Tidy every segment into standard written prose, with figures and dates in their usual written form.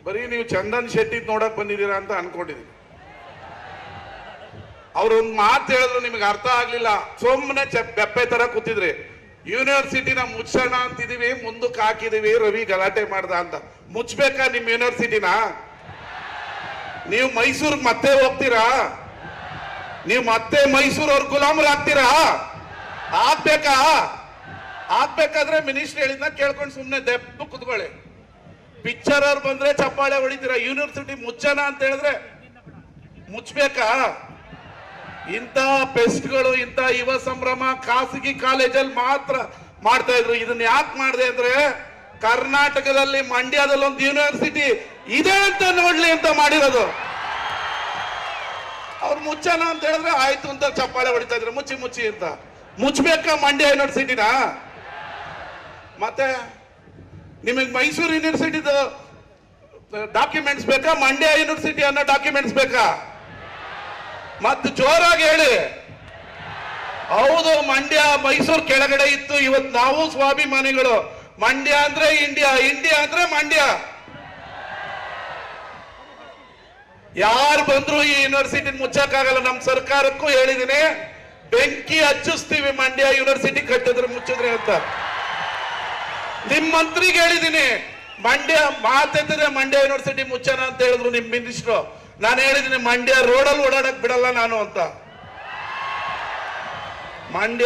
ಬರೀ ನೀವು ಚಂದನ್ ಶೆಟ್ಟಿ ನೋಡಕ್ ಬಂದಿದ್ದೀರಾ ಅಂತ ಅನ್ಕೊಂಡಿದ್ದೀನಿ. ಅವ್ರೊಂದು ಮಾತು ಹೇಳಿದ್ರು ನಿಮಗೆ ಅರ್ಥ ಆಗ್ಲಿಲ್ಲ, ಸುಮ್ಮನೆ ಬೆಪ್ಪೆ ತರ ಕೂತಿದ್ರಿ. ಯೂನಿವರ್ಸಿಟಿನ ಮುಚ್ಚೋಣ ಅಂತಿದೀವಿ, ಮುಂದಕ್ಕೆ ಹಾಕಿದೀವಿ, ರವಿ ಗಲಾಟೆ ಮಾಡ್ದ ಅಂತ. ಮುಚ್ಚಬೇಕಾ ನಿಮ್ ಯೂನಿವರ್ಸಿಟಿನ? ನೀವು ಮೈಸೂರಿಗೆ ಮತ್ತೆ ಹೋಗ್ತೀರಾ? ನೀವು ಮತ್ತೆ ಮೈಸೂರವ್ರ ಗುಲಾಮರಾಗ್ತೀರಾ? ಆಗ್ಬೇಕಾ? ಆಗ್ಬೇಕಾದ್ರೆ ಮಿನಿಸ್ಟರ್ ಹೇಳಿದ್ನ ಕೇಳ್ಕೊಂಡು ಸುಮ್ಮನೆ ದೆಪ್ಪ ಕುತ್ಕೊಳ್ಳಿ. ಪಿಕ್ಚರ್ ಅವ್ರು ಬಂದ್ರೆ ಚಪ್ಪಾಳೆ ಹೊಡಿತೀರಾ. ಯೂನಿವರ್ಸಿಟಿ ಮುಚ್ಚೋಣ ಅಂತ ಹೇಳಿದ್ರೆ ಮುಚ್ಚಬೇಕಾ? ಇಂಥ ಪೆಸ್ಟ್ಗಳು, ಇಂಥ ಯುವ ಸಂಭ್ರಮ ಖಾಸಗಿ ಕಾಲೇಜಲ್ಲಿ ಮಾತ್ರ ಮಾಡ್ತಾ ಇದ್ರು. ಇದನ್ನ ಯಾಕೆ ಮಾಡಿದೆ ಅಂದ್ರೆ ಕರ್ನಾಟಕದಲ್ಲಿ ಮಂಡ್ಯದಲ್ಲಿ ಒಂದು ಯೂನಿವರ್ಸಿಟಿ ಇದೆ ಅಂತ ನೋಡ್ಲಿ ಅಂತ ಮಾಡಿರೋದು. ಅವ್ರು ಮುಚ್ಚೋಣ ಅಂತ ಹೇಳಿದ್ರೆ ಆಯ್ತು ಅಂತ ಚಪ್ಪಾಳೆ ಹೊಡಿತಾ ಇದ್ರು, ಮುಚ್ಚಿ ಮುಚ್ಚಿ ಅಂತ. ಮುಚ್ಚಬೇಕಾ ಮಂಡ್ಯ ಯೂನಿವರ್ಸಿಟಿನ? ಮತ್ತೆ ನಿಮಗೆ ಮೈಸೂರು ಯೂನಿವರ್ಸಿಟಿದ ಡಾಕ್ಯುಮೆಂಟ್ಸ್ ಬೇಕಾ, ಮಂಡ್ಯ ಯೂನಿವರ್ಸಿಟಿ ಅನ್ನೋ ಡಾಕ್ಯುಮೆಂಟ್ಸ್ ಬೇಕಾ? ಮತ್ತು ಜೋರಾಗಿ ಹೇಳಿ. ಹೌದು, ಮಂಡ್ಯ ಮೈಸೂರು ಕೆಳಗಡೆ ಇತ್ತು. ಇವತ್ತು ನಾವು ಸ್ವಾಭಿಮಾನಿಗಳು. ಮಂಡ್ಯ ಅಂದ್ರೆ ಇಂಡಿಯಾ, ಇಂಡಿಯಾ ಅಂದ್ರೆ ಮಂಡ್ಯ. ಯಾರು ಬಂದ್ರು ಈ ಯೂನಿವರ್ಸಿಟಿ ಮುಚ್ಚಕ್ಕಾಗಲ್ಲ. ನಮ್ಮ ಸರ್ಕಾರಕ್ಕೂ ಹೇಳಿದೀನಿ, ಬೆಂಕಿ ಹಚ್ಚಿಸ್ತೀವಿ ಮಂಡ್ಯ ಯೂನಿವರ್ಸಿಟಿ ಕಟ್ಟಿದ್ರೆ ಮುಚ್ಚಿದ್ರೆ ಅಂತ. ನಿಮ್ ಮಂತ್ರಿಗೆ ಹೇಳಿದೀನಿ, ಮಂಡ್ಯ ಮಾತೆತ್ತಿದ್ರೆ ಮಂಡ್ಯ ಯೂನಿವರ್ಸಿಟಿ ಮುಚ್ಚೋಣ ಅಂತ ಹೇಳಿದ್ರು ನಿಮ್ ಮಿನಿಸ್ಟ್ರು. ನಾನು ಹೇಳಿದೀನಿ ಮಂಡ್ಯ ರೋಡಲ್ಲಿ ಓಡಾಡಕ್ ಬಿಡಲ್ಲ ನಾನು ಅಂತ. ಮಂಡ್ಯ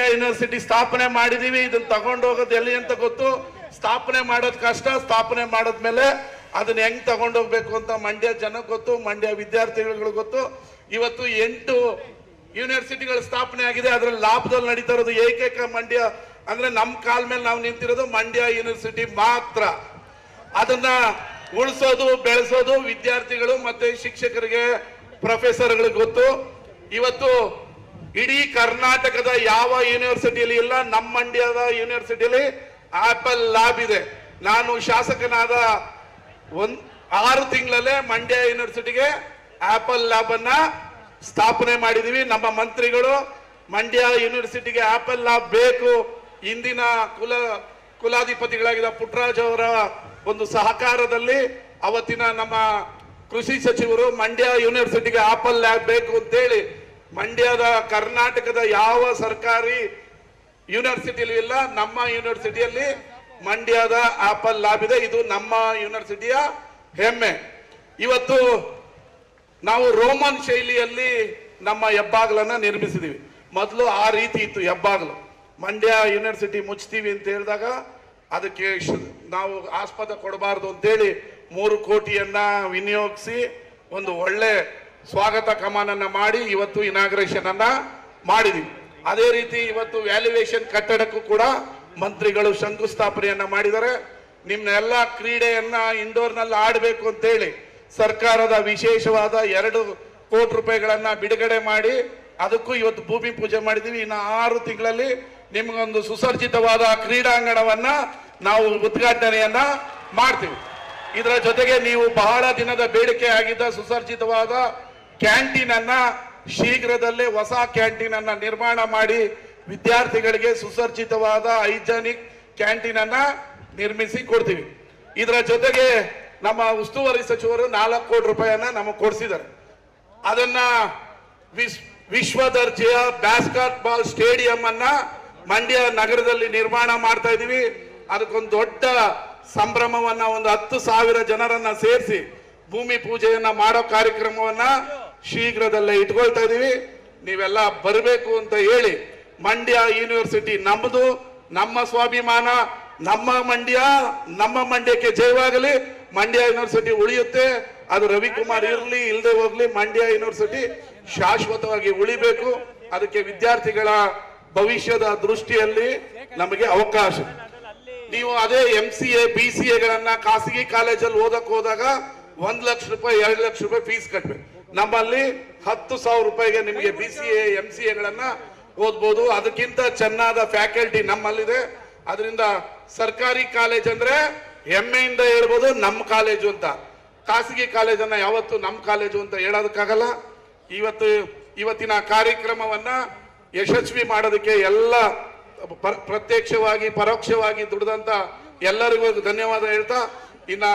ಯೂನಿವರ್ಸಿಟಿ ಸ್ಥಾಪನೆ ಮಾಡಿದೀವಿ. ಇದನ್ನ ತಗೊಂಡು ಹೋಗೋದು ಎಲ್ಲಿ ಅಂತ ಗೊತ್ತು. ಸ್ಥಾಪನೆ ಮಾಡೋದು ಕಷ್ಟ. ಸ್ಥಾಪನೆ ಮಾಡೋದ್ಮೇಲೆ ಅದನ್ನ ಹೆಂಗ್ ತಗೊಂಡೋಗ್ಬೇಕು ಅಂತ ಮಂಡ್ಯ ಜನಕ್ಕೆ ಗೊತ್ತು, ಮಂಡ್ಯ ವಿದ್ಯಾರ್ಥಿಗಳು ಗೊತ್ತು. ಇವತ್ತು 8 ಯೂನಿವರ್ಸಿಟಿಗಳು ಸ್ಥಾಪನೆ ಆಗಿದೆ. ಅದ್ರಲ್ಲಿ ಲಾಭದಲ್ಲಿ ನಡೀತಾ ಇರೋದು ಏಕೈಕ ಮಂಡ್ಯ ಅಂದ್ರೆ ನಮ್ಮ ಕಾಲ ಮೇಲೆ ನಾವು ನಿಂತಿರೋದು ಮಂಡ್ಯ ಯೂನಿವರ್ಸಿಟಿ ಮಾತ್ರ. ಅದನ್ನ ಉಳಿಸೋದು ಬೆಳೆಸೋದು ವಿದ್ಯಾರ್ಥಿಗಳು ಮತ್ತೆ ಶಿಕ್ಷಕರಿಗೆ, ಪ್ರೊಫೆಸರ್ಗಳಿಗೆ ಗೊತ್ತು. ಇವತ್ತು ಇಡೀ ಕರ್ನಾಟಕದ ಯಾವ ಯೂನಿವರ್ಸಿಟಿಯಲ್ಲಿ ಇಲ್ಲ, ನಮ್ಮ ಮಂಡ್ಯದ ಯೂನಿವರ್ಸಿಟಿಯಲ್ಲಿ ಆಪಲ್ ಲ್ಯಾಬ್ ಇದೆ. ನಾನು ಶಾಸಕನಾದ 6 ತಿಂಗಳಲ್ಲೇ ಮಂಡ್ಯ ಯೂನಿವರ್ಸಿಟಿಗೆ ಆಪಲ್ ಲ್ಯಾಬ್ ಅನ್ನ ಸ್ಥಾಪನೆ ಮಾಡಿದೀವಿ. ನಮ್ಮ ಮಂತ್ರಿಗಳು ಮಂಡ್ಯ ಯೂನಿವರ್ಸಿಟಿಗೆ ಆಪಲ್ ಲ್ಯಾಬ್ ಬೇಕು. ಇಂದಿನ ಕುಲಾಧಿಪತಿಗಳಾಗಿದ್ದ ಪುಟ್ಟರಾಜ್ ಅವರ ಒಂದು ಸಹಕಾರದಲ್ಲಿ ಅವತ್ತಿನ ನಮ್ಮ ಕೃಷಿ ಸಚಿವರು ಮಂಡ್ಯ ಯೂನಿವರ್ಸಿಟಿಗೆ ಆಪಲ್ ಲ್ಯಾಬ್ ಬೇಕು ಅಂತೇಳಿ ಮಂಡ್ಯದ ಕರ್ನಾಟಕದ ಯಾವ ಸರ್ಕಾರಿ ಯೂನಿವರ್ಸಿಟಿಯಲ್ಲಿ ಇಲ್ಲ, ನಮ್ಮ ಯೂನಿವರ್ಸಿಟಿಯಲ್ಲಿ ಮಂಡ್ಯದ ಆಪಲ್ ಲ್ಯಾಬ್ ಇದೆ. ಇದು ನಮ್ಮ ಯೂನಿವರ್ಸಿಟಿಯ ಹೆಮ್ಮೆ. ಇವತ್ತು ನಾವು ರೋಮನ್ ಶೈಲಿಯಲ್ಲಿ ನಮ್ಮ ಹೆಬ್ಬಾಗ್ಲನ್ನ ನಿರ್ಮಿಸಿದೀವಿ. ಮೊದಲು ಆ ರೀತಿ ಇತ್ತು ಹೆಬ್ಬಾಗ್ಲು. ಮಂಡ್ಯ ಯೂನಿವರ್ಸಿಟಿ ಮುಚ್ತೀವಿ ಅಂತ ಹೇಳಿದಾಗ ಅದಕ್ಕೆ ನಾವು ಆಸ್ಪದ ಕೊಡಬಾರ್ದು ಅಂತೇಳಿ 3 ಕೋಟಿಯನ್ನ ವಿನಿಯೋಗಿಸಿ ಒಂದು ಒಳ್ಳೆ ಸ್ವಾಗತ ಕಮಾನನ್ನ ಮಾಡಿ ಇವತ್ತು ಇನಾಗ್ರೇಷನ್ ಅನ್ನ ಮಾಡಿದೀವಿ. ಅದೇ ರೀತಿ ಇವತ್ತು ವ್ಯಾಲ್ಯೂಯೇಷನ್ ಕಟ್ಟಡಕ್ಕೂ ಕೂಡ ಮಂತ್ರಿಗಳು ಶಂಕುಸ್ಥಾಪನೆಯನ್ನ ಮಾಡಿದ್ದಾರೆ. ನಿಮ್ನೆಲ್ಲ ಕ್ರೀಡೆಯನ್ನ ಇಂಡೋರ್ನಲ್ಲಿ ಆಡಬೇಕು ಅಂತೇಳಿ ಸರ್ಕಾರದ ವಿಶೇಷವಾದ 2 ಕೋಟಿ ರೂಪಾಯಿಗಳನ್ನ ಬಿಡುಗಡೆ ಮಾಡಿ ಅದಕ್ಕೂ ಇವತ್ತು ಭೂಮಿ ಪೂಜೆ ಮಾಡಿದೀವಿ. ಇನ್ನು 6 ತಿಂಗಳಲ್ಲಿ ನಿಮ್ಗೊಂದು ಸುಸರ್ಜಿತವಾದ ಕ್ರೀಡಾಂಗಣವನ್ನ ನಾವು ಉದ್ಘಾಟನೆಯನ್ನ ಮಾಡ್ತೀವಿ. ಇದರ ಜೊತೆಗೆ ನೀವು ಬಹಳ ದಿನದ ಬೇಡಿಕೆ ಆಗಿದ್ದ ಸುಸರ್ಜಿತವಾದ ಕ್ಯಾಂಟೀನ್ ಅನ್ನ ಶೀಘ್ರದಲ್ಲೇ ಹೊಸ ಕ್ಯಾಂಟೀನ್ ಅನ್ನ ನಿರ್ಮಾಣ ಮಾಡಿ ವಿದ್ಯಾರ್ಥಿಗಳಿಗೆ ಸುಸರ್ಜಿತವಾದ ಹೈಜಾನಿಕ್ ಕ್ಯಾಂಟೀನ್ ಅನ್ನ ನಿರ್ಮಿಸಿ ಕೊಡ್ತೀವಿ. ಇದರ ಜೊತೆಗೆ ನಮ್ಮ ಉಸ್ತುವಾರಿ ಸಚಿವರು 4 ಕೋಟಿ ರೂಪಾಯಿಯನ್ನ ನಮಗೆ ಕೊಡಿಸಿದ್ದಾರೆ. ಅದನ್ನ ವಿಶ್ವ ದರ್ಜೆಯ ಬ್ಯಾಸ್ಕೆಟ್ ಬಾಲ್ ಸ್ಟೇಡಿಯಂ ಅನ್ನ ಮಂಡ್ಯ ನಗರದಲ್ಲಿ ನಿರ್ಮಾಣ ಮಾಡ್ತಾ ಇದೀವಿ. ಅದಕ್ಕೊಂದು ದೊಡ್ಡ ಸಂಭ್ರಮವನ್ನ, ಒಂದು 10,000 ಜನರನ್ನ ಸೇರಿಸಿ ಭೂಮಿ ಪೂಜೆಯನ್ನ ಮಾಡೋ ಕಾರ್ಯಕ್ರಮವನ್ನ ಶೀಘ್ರದಲ್ಲೇ ಇಟ್ಕೊಳ್ತಾ ಇದೀವಿ. ನೀವೆಲ್ಲ ಬರಬೇಕು ಅಂತ ಹೇಳಿ. ಮಂಡ್ಯ ಯೂನಿವರ್ಸಿಟಿ ನಮ್ಮದು, ನಮ್ಮ ಸ್ವಾಭಿಮಾನ, ನಮ್ಮ ಮಂಡ್ಯ, ನಮ್ಮ ಮಂಡ್ಯಕ್ಕೆ ಜಯವಾಗಲಿ. ಮಂಡ್ಯ ಯೂನಿವರ್ಸಿಟಿ ಉಳಿಯುತ್ತೆ. ಅದು ರವಿಕುಮಾರ್ ಇರ್ಲಿ ಇಲ್ಲದೆ ಹೋಗ್ಲಿ, ಮಂಡ್ಯ ಯೂನಿವರ್ಸಿಟಿ ಶಾಶ್ವತವಾಗಿ ಉಳಿಬೇಕು. ಅದಕ್ಕೆ ವಿದ್ಯಾರ್ಥಿಗಳ ಭವಿಷ್ಯದ ದೃಷ್ಟಿಯಲ್ಲಿ ನಮಗೆ ಅವಕಾಶ. ನೀವು ಅದೇ MCA BCA ಗಳನ್ನ ಖಾಸಗಿ ಕಾಲೇಜಲ್ಲಿ ಓದಕ್ ಹೋದಾಗ 1 ಲಕ್ಷ ರೂಪಾಯಿ 2 ಲಕ್ಷ ರೂಪಾಯಿ ಫೀಸ್ ಕಟ್ಟಬೇಕು. ನಮ್ಮಲ್ಲಿ 10,000 ರೂಪಾಯಿಗೆ ನಿಮಗೆ BCA MCA ಗಳನ್ನ ಓದ್ಬೋದು. ಅದಕ್ಕಿಂತ ಚೆನ್ನಾದ ಫ್ಯಾಕಲ್ಟಿ ನಮ್ಮಲ್ಲಿದೆ. ಅದರಿಂದ ಸರ್ಕಾರಿ ಕಾಲೇಜ್ ಅಂದ್ರೆ ಹೆಮ್ಮೆಯಿಂದ ಹೇಳ್ಬೋದು ನಮ್ಮ ಕಾಲೇಜು ಅಂತ. ಖಾಸಗಿ ಕಾಲೇಜನ್ನ ಯಾವತ್ತು ನಮ್ಮ ಕಾಲೇಜು ಅಂತ ಹೇಳೋದಕ್ಕಾಗಲ್ಲ. ಇವತ್ತಿನ ಕಾರ್ಯಕ್ರಮವನ್ನ ಯಶಸ್ವಿ ಮಾಡೋದಕ್ಕೆ ಎಲ್ಲ ಪ್ರತ್ಯಕ್ಷವಾಗಿ ಪರೋಕ್ಷವಾಗಿ ದುಡಿದಂತ ಎಲ್ಲರಿಗೂ ಧನ್ಯವಾದ ಹೇಳ್ತಾ, ಇನ್ನ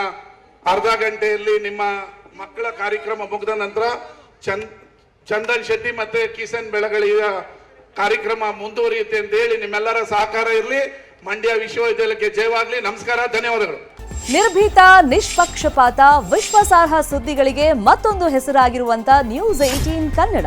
ಅರ್ಧ ಗಂಟೆಯಲ್ಲಿ ನಿಮ್ಮ ಮಕ್ಕಳ ಕಾರ್ಯಕ್ರಮ ಮುಗಿದ ನಂತರ ಚಂದನ್ ಶೆಟ್ಟಿ ಮತ್ತೆ ಕಿಸನ್ ಬೆಳಗಳಿಯ ಕಾರ್ಯಕ್ರಮ ಮುಂದುವರಿಯುತ್ತೆ ಅಂತ ಹೇಳಿ ನಿಮ್ಮೆಲ್ಲರ ಸಹಕಾರ ಇರಲಿ. ಮಂಡ್ಯ ವಿಶ್ವವಿದ್ಯಾಲಯಕ್ಕೆ ಜಯವಾಗ್ಲಿ. ನಮಸ್ಕಾರ, ಧನ್ಯವಾದಗಳು. ನಿರ್ಭೀತ, ನಿಷ್ಪಕ್ಷಪಾತ, ವಿಶ್ವಾಸಾರ್ಹ ಸುದ್ದಿಗಳಿಗೆ ಮತ್ತೊಂದು ಹೆಸರಾಗಿರುವಂತ ನ್ಯೂಸ್ 18 ಕನ್ನಡ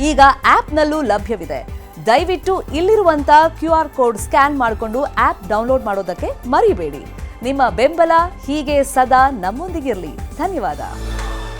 ಈಗ ಆಪ್ನಲ್ಲೂ ಲಭ್ಯವಿದೆ. ದಯವಿಟ್ಟು ಇಲ್ಲಿರುವಂತ QR ಕೋಡ್ ಸ್ಕ್ಯಾನ್ ಮಾಡಿಕೊಂಡು ಆಪ್ ಡೌನ್ಲೋಡ್ ಮಾಡೋದಕ್ಕೆ ಮರಿಬೇಡಿ. ನಿಮ್ಮ ಬೆಂಬಲ ಹೀಗೆ ಸದಾ ನಮ್ಮೊಂದಿಗಿರಲಿ. ಧನ್ಯವಾದ.